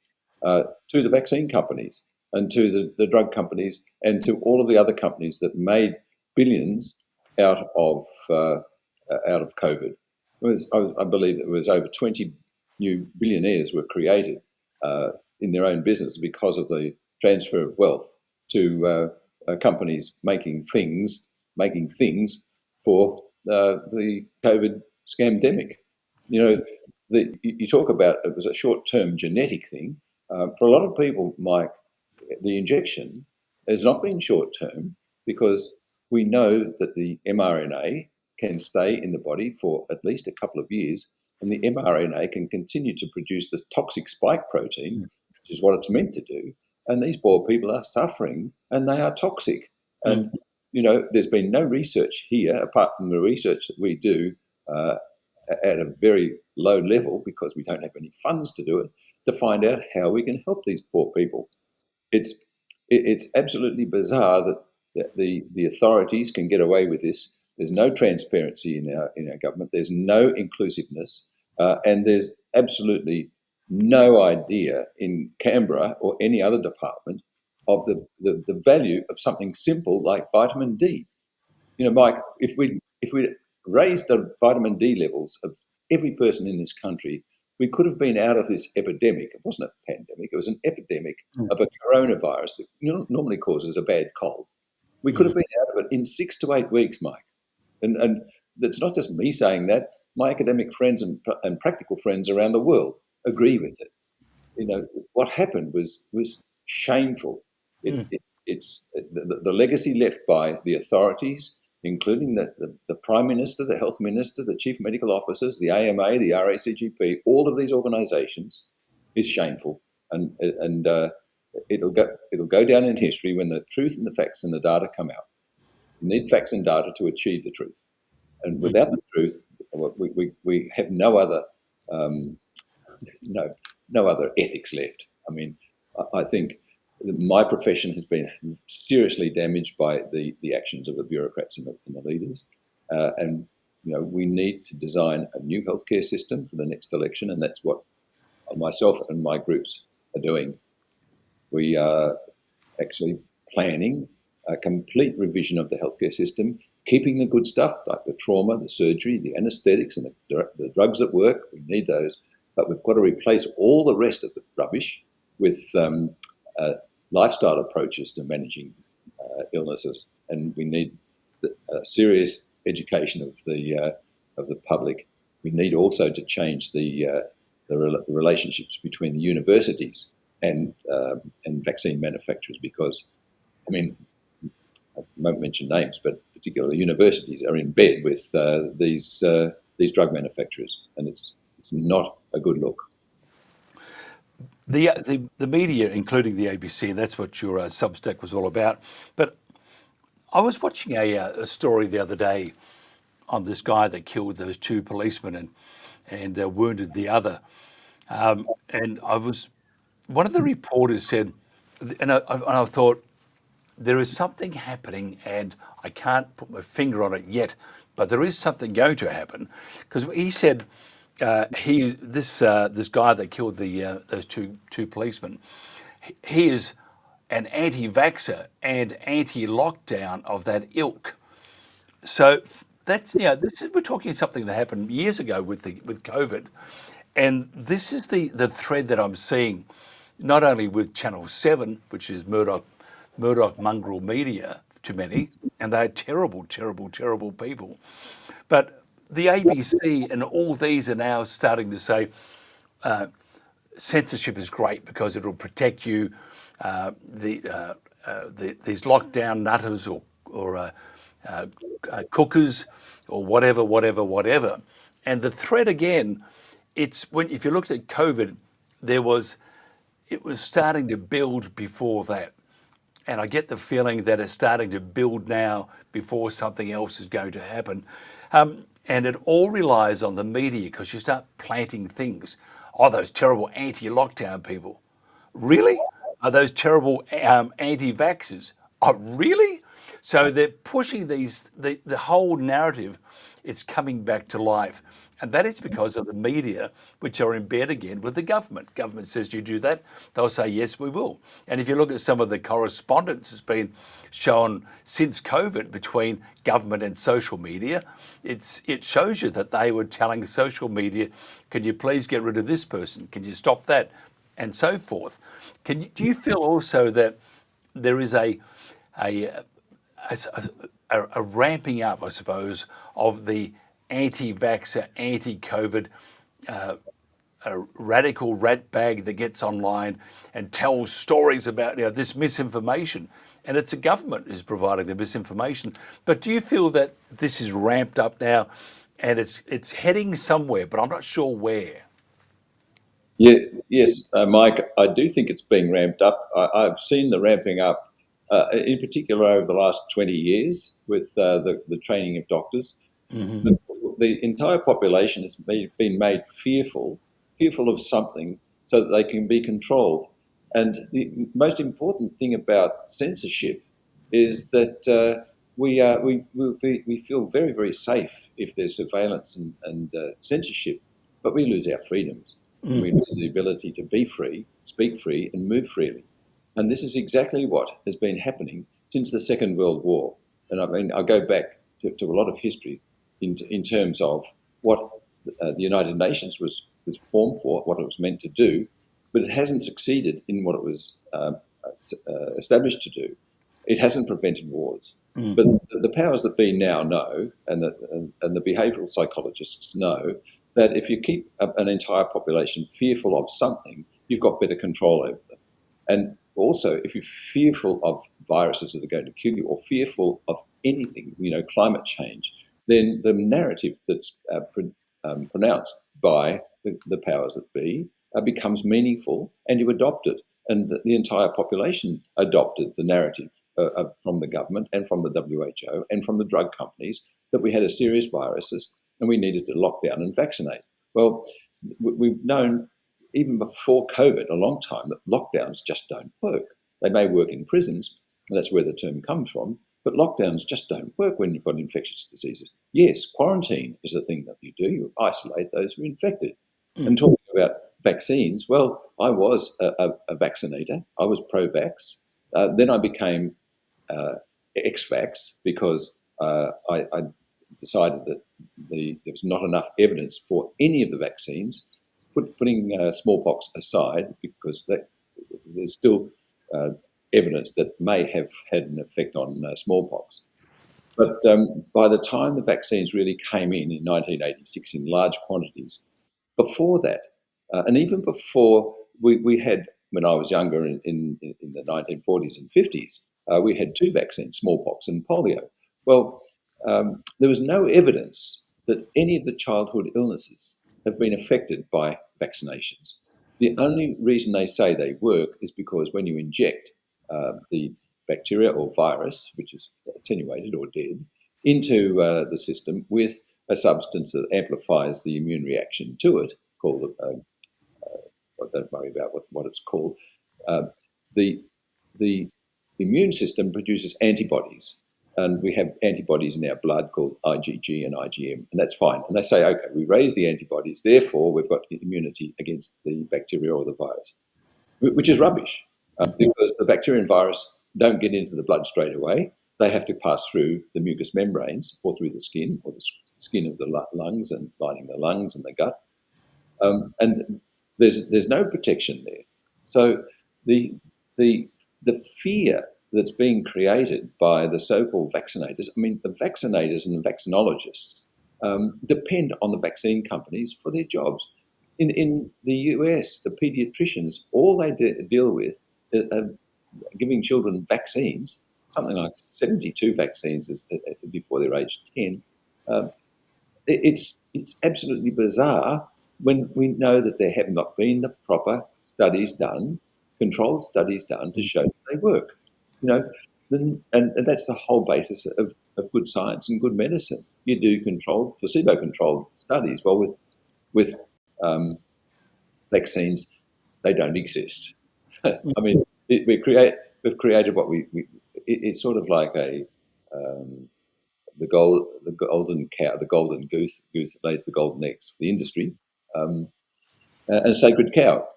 to the vaccine companies and to the drug companies and to all of the other companies that made billions out of COVID. I believe it was over 20 new billionaires were created in their own business because of the transfer of wealth to companies making things for the COVID scamdemic. You talk about it was a short-term genetic thing. For a lot of people, Mike, the injection has not been short-term, because we know that the mRNA can stay in the body for at least a couple of years, and the mRNA can continue to produce this toxic spike protein, which is what it's meant to do. And these poor people are suffering, and they are toxic. And, there's been no research here, apart from the research that we do at a very low level, because we don't have any funds to do it, to find out how we can help these poor people. It's absolutely bizarre that the authorities can get away with this. There's no transparency in our government. There's no inclusiveness, and there's absolutely no idea in Canberra or any other department of the value of something simple like vitamin D. Mike, if we raised the vitamin D levels of every person in this country, we could have been out of this epidemic. It wasn't a pandemic, it was an epidemic of a coronavirus that normally causes a bad cold. We could have been out of it in 6 to 8 weeks, Mike. And that's not just me saying that. My academic friends and practical friends around the world agree with it. You know, what happened was shameful. It's the legacy left by the authorities, including the Prime Minister, the Health Minister, the Chief Medical Officers, the AMA, the RACGP, all of these organisations, is shameful, and it'll go down in history when the truth and the facts and the data come out. You need facts and data to achieve the truth, and without the truth, we have no other no other ethics left. I mean, I think my profession has been seriously damaged by the actions of the bureaucrats and the leaders, and we need to design a new healthcare system for the next election, and that's what myself and my groups are doing. We are actually planning a complete revision of the healthcare system, keeping the good stuff like the trauma, the surgery, the anaesthetics, and the drugs that work. We need those, but we've got to replace all the rest of the rubbish with lifestyle approaches to managing illnesses, and we need serious education of the public. We need also to change the relationships between the universities and vaccine manufacturers, because, I mean, I won't mention names, but particularly universities are in bed with these drug manufacturers, and it's not a good look. The media, including the ABC, that's what your Substack was all about. But I was watching a story the other day on this guy that killed those two policemen and wounded the other. And one of the reporters said, and I thought, there is something happening, and I can't put my finger on it yet, but there is something going to happen, because he said this guy that killed those two policemen, he is an anti-vaxxer and anti-lockdown of that ilk. So that's we're talking something that happened years ago with COVID, and this is the thread that I'm seeing, not only with Channel 7, which is Murdoch mongrel media to many, and they're terrible, terrible, terrible people. But the ABC and all these are now starting to say censorship is great because it'll protect you. These lockdown nutters or cookers or whatever. And the thread again, if you looked at COVID, it was starting to build before that. And I get the feeling that it's starting to build now before something else is going to happen. And it all relies on the media, because you start planting things. Oh, those terrible anti-lockdown people. Really? Are those terrible anti-vaxxers? Oh, really? So they're pushing the whole narrative. It's coming back to life. And that is because of the media, which are in bed again with the government. Government says, you do that, they'll say, yes, we will. And if you look at some of the correspondence that's been shown since COVID between government and social media, it shows you that they were telling social media, can you please get rid of this person? Can you stop that? And so forth. Do you feel also that there is a ramping up, I suppose, of the anti-vaxxer, anti-COVID, a radical rat bag that gets online and tells stories about this misinformation, and it's a government who's providing the misinformation? But do you feel that this is ramped up now, and it's heading somewhere, but I'm not sure where? Yeah, yes, Mike, I do think it's being ramped up. I've seen the ramping up, in particular over the last 20 years with the training of doctors. Mm-hmm. The entire population has been made fearful of something so that they can be controlled. And the most important thing about censorship is that we feel very, very safe if there's surveillance and censorship, but we lose our freedoms. Mm. We lose the ability to be free, speak free, and move freely. And this is exactly what has been happening since the Second World War. And I mean, I go back to a lot of history in terms of what the United Nations was formed for, what it was meant to do, but it hasn't succeeded in what it was established to do. It hasn't prevented wars. But the powers that be now know, and the behavioural psychologists know, that if you keep an entire population fearful of something, you've got better control over them. And also, if you're fearful of viruses that are going to kill you, or fearful of anything, climate change, then the narrative that's pronounced by the powers that be becomes meaningful, and you adopt it. And the entire population adopted the narrative from the government and from the WHO and from the drug companies that we had a serious virus and we needed to lock down and vaccinate. Well, we've known even before COVID a long time that lockdowns just don't work. They may work in prisons, and that's where the term comes from, but lockdowns just don't work when you've got infectious diseases. Yes, quarantine is the thing that you do. You isolate those who are infected. And talking about vaccines, well, I was a vaccinator. I was pro-vax. Then I became ex-vax because I decided that there was not enough evidence for any of the vaccines, putting smallpox aside, because there's still evidence that may have had an effect on smallpox. But by the time the vaccines really came in 1986 in large quantities, before that, and even before we had, when I was younger in the 1940s and 50s, we had two vaccines, smallpox and polio. Well, there was no evidence that any of the childhood illnesses have been affected by vaccinations. The only reason they say they work is because when you inject the bacteria or virus, which is attenuated or dead, into the system with a substance that amplifies the immune reaction to it, called, don't worry about what it's called, the immune system produces antibodies. And we have antibodies in our blood called IgG and IgM, and that's fine. And they say, okay, we raise the antibodies, therefore we've got immunity against the bacteria or the virus, which is rubbish, because the bacteria and virus don't get into the blood straight away. They have to pass through the mucous membranes or through the skin or the skin of the lungs and lining the lungs and the gut. And there's no protection there. So the fear that's being created by the so-called vaccinators, I mean, the vaccinators and the vaccinologists depend on the vaccine companies for their jobs. In the US, the pediatricians, all they deal with are giving children vaccines, something like 72 vaccines before they're aged 10. It's absolutely bizarre when we know that there have not been the proper studies done, controlled studies done to show that they work. And that's the whole basis of good science and good medicine. You do placebo-controlled studies. Well, with vaccines, they don't exist. I mean, we've created what it's sort of like the golden cow, the golden goose that lays the golden eggs for the industry, and a sacred cow.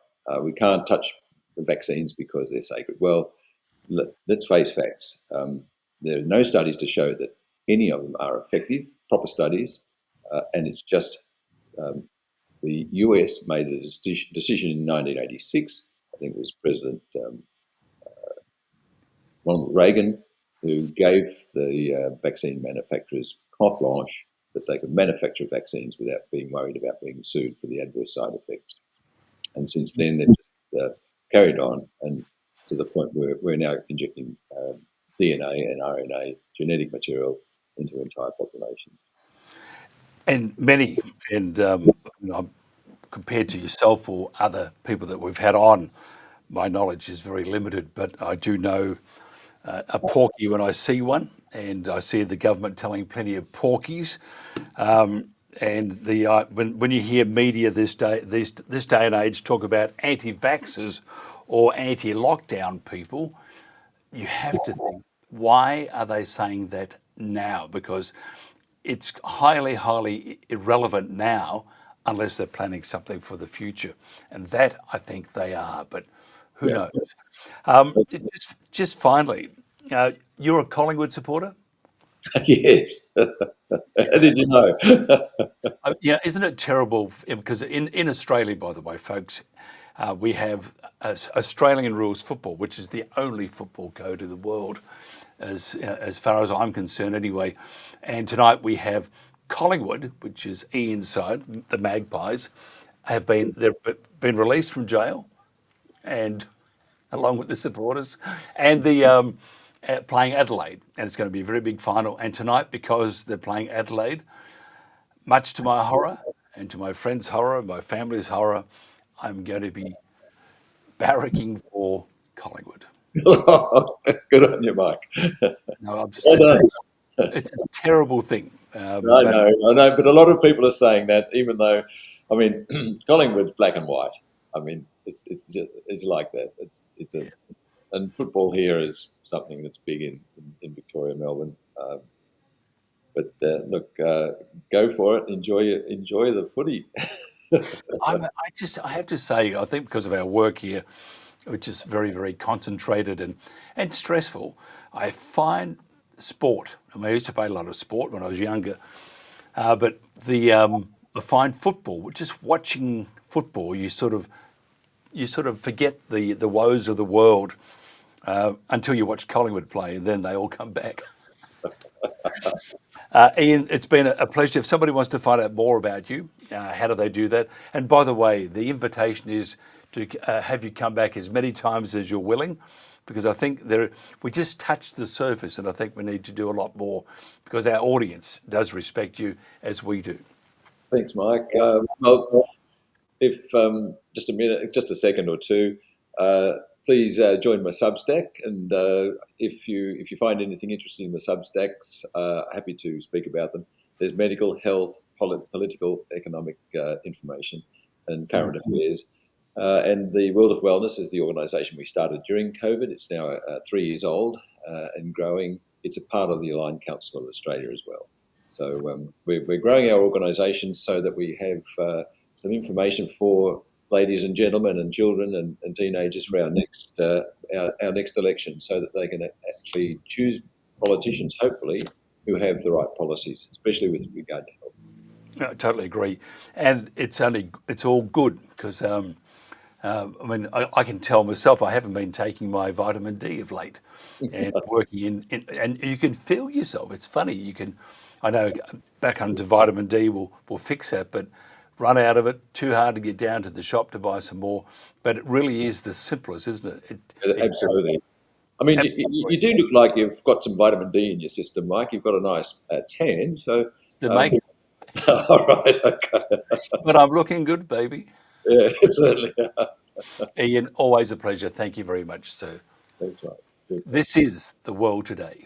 We can't touch the vaccines because they're sacred. Well, let's face facts. There are no studies to show that any of them are effective, proper studies, and it's just the US made a decision in 1986. I think it was President Ronald Reagan who gave the vaccine manufacturers carte blanche that they could manufacture vaccines without being worried about being sued for the adverse side effects. And since then, they've just carried on, and to the point where we're now injecting DNA and RNA genetic material into entire populations. And many, compared to yourself or other people that we've had on, my knowledge is very limited, but I do know a porky when I see one, and I see the government telling plenty of porkies. And when you hear media this day and age talk about anti-vaxxers or anti-lockdown people, you have to think, why are they saying that now? Because it's highly, highly irrelevant now unless they're planning something for the future. And that, I think they are, but who knows? Just finally, you're a Collingwood supporter? Yes. How did you know? Isn't it terrible? Because in Australia, by the way, folks, We have Australian rules football, which is the only football code in the world, as far as I'm concerned anyway. And tonight we have Collingwood, which is Ian's side, the Magpies, they've been released from jail, and along with the supporters, and the playing Adelaide, and it's going to be a very big final. And tonight, because they're playing Adelaide, much to my horror and to my friends' horror, my family's horror, I'm going to be barracking for Collingwood. Good on you, Mike. No, it's a terrible thing. I know, but a lot of people are saying that, even though, I mean, Collingwood's black and white. I mean, it's like that. And football here is something that's big in Victoria, Melbourne. But look, go for it. Enjoy the footy. I have to say, I think because of our work here, which is very, very concentrated and stressful, I find sport. I mean, I used to play a lot of sport when I was younger, but I find football, just watching football, you sort of forget the woes of the world until you watch Collingwood play, and then they all come back. Ian, it's been a pleasure. If somebody wants to find out more about you, how do they do that? And by the way, the invitation is to have you come back as many times as you're willing, because I think we just touched the surface, and I think we need to do a lot more, because our audience does respect you as we do. Thanks, Mike. Well, if just a second or two, please join my Substack, and if you find anything interesting in the Substacks, happy to speak about them. There's medical, health, political, economic information, and current affairs. And the World of Wellness is the organisation we started during COVID. It's now 3 years old and growing. It's a part of the Aligned Council of Australia as well. So we're growing our organisation so that we have some information for ladies and gentlemen and children and teenagers for our next election, so that they can actually choose politicians, hopefully, who have the right policies, especially with regard to health. I totally agree. And it's all good, because I mean, I can tell myself I haven't been taking my vitamin D of late, and working and you can feel yourself. It's funny. I know back onto vitamin D will fix that, but run out of it, too hard to get down to the shop to buy some more. But it really is the simplest, isn't it? Absolutely. I mean, you do look like you've got some vitamin D in your system, Mike. You've got a nice tan, so... All right, okay. But I'm looking good, baby. Yeah, certainly. Ian, always a pleasure. Thank you very much, sir. Thanks, Mike. This is The World Today.